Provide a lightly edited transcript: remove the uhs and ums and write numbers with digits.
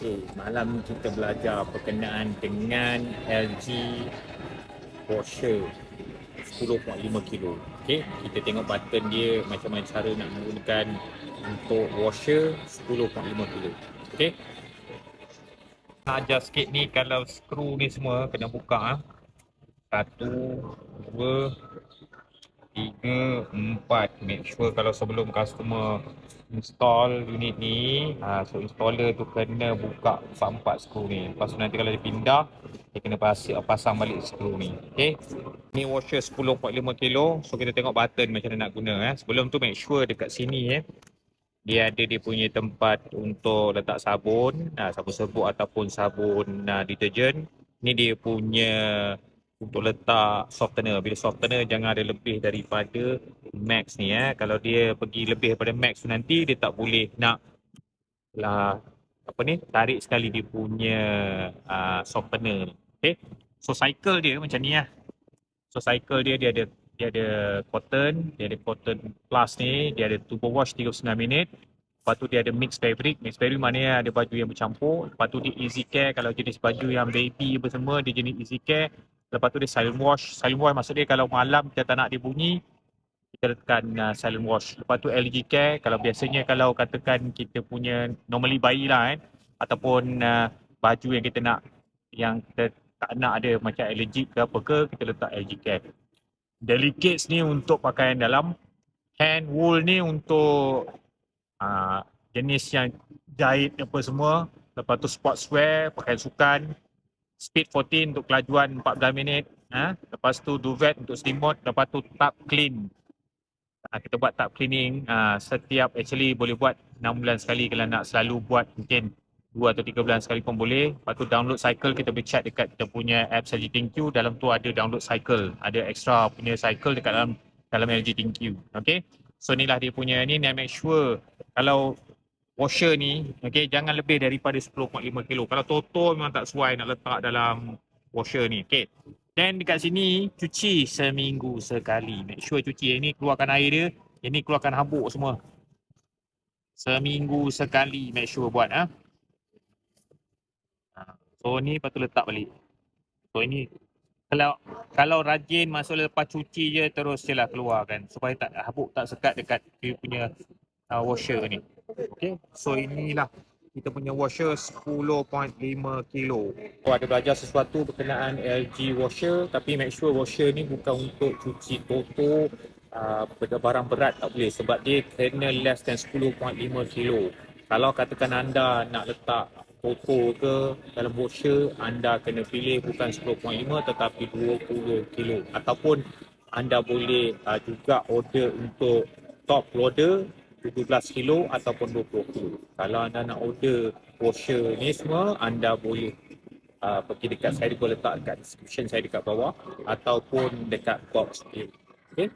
Okey, malam ni kita belajar berkenaan dengan LG washer 10.5 kilo. Okey, kita tengok button dia macam mana cara nak menggunakan untuk washer 10.5 kilo. Okey. Nak ajar sikit ni kalau skru ni semua kena buka. Satu, dua, tiga, empat. Make sure kalau sebelum customer install unit ni, so installer tu kena buka empat skru ni. Lepas tu nanti kalau dia pindah, dia kena pasang balik skru ni. Okay. Ni washer 10.5 kilo. So kita tengok button macam mana nak guna. Sebelum tu make sure dekat sini dia ada dia punya tempat untuk letak sabun, sabun serbuk ataupun sabun deterjen. Ni dia punya untuk letak softener. Bila softener jangan ada lebih daripada max ni. Kalau dia pergi lebih daripada max tu nanti dia tak boleh nak tarik sekali dia punya softener ni. Okay. So cycle dia macam ni . So cycle dia ada cotton, dia ada cotton plus ni, dia ada turbo wash 39 minit. Lepas tu dia ada mix fabric. Mix fabric maknanya ada baju yang bercampur. Lepas tu dia easy care, kalau jenis baju yang baby apa semua dia jenis easy care. Lepas tu dia silent wash. Silent wash maksud dia kalau malam kita tak nak dia bunyi, kita tekan silent wash. Lepas tu LG care, kalau biasanya kalau katakan kita punya normally bayi lah ataupun baju yang kita nak, yang kita tak nak ada macam allergic ke apa ke, kita letak LG care. Delicates ni untuk pakaian dalam. Hand wool ni untuk jenis yang jahit apa semua. Lepas tu sportswear, pakaian sukan. Speed 14 untuk kelajuan 14 minit. Lepas tu duvet untuk steamboat. Lepas tu tub clean. Kita buat tub cleaning setiap, actually boleh buat 6 bulan sekali. Kalau nak selalu buat mungkin 2 atau 3 bulan sekali pun boleh. Lepas tu download cycle, kita boleh check dekat kita punya apps LG ThinQ. Dalam tu ada download cycle. Ada extra punya cycle dekat dalam LG ThinQ. Okay. So inilah dia punya ni. Make sure kalau washer ni, okay, jangan lebih daripada 10.5 kilo. Kalau total memang tak sesuai nak letak dalam washer ni. Okay. Dan dekat sini cuci seminggu sekali. Make sure cuci. Yang ni keluarkan air dia. Yang ni keluarkan habuk semua. Seminggu sekali make sure buat. So ni lepas tu letak balik. So ini kalau rajin masuk lepas cuci je terus je lah keluarkan. Supaya tak habuk tak sekat dekat dia punya washer ni. Okay. So inilah kita punya washer 10.5 kilo. Kalau ada belajar sesuatu berkenaan LG washer, tapi make sure washer ni bukan untuk cuci toto, barang berat tak boleh sebab dia kena less than 10.5 kilo. Kalau katakan anda nak letak toto ke dalam washer, anda kena pilih bukan 10.5 tetapi 20 kilo. Ataupun anda boleh juga order untuk top loader 17 kilo ataupun 20 kilo. Kalau anda nak order washer ni semua, anda boleh pergi dekat saya, boleh letak dekat description saya dekat bawah ataupun dekat box ni. Okay.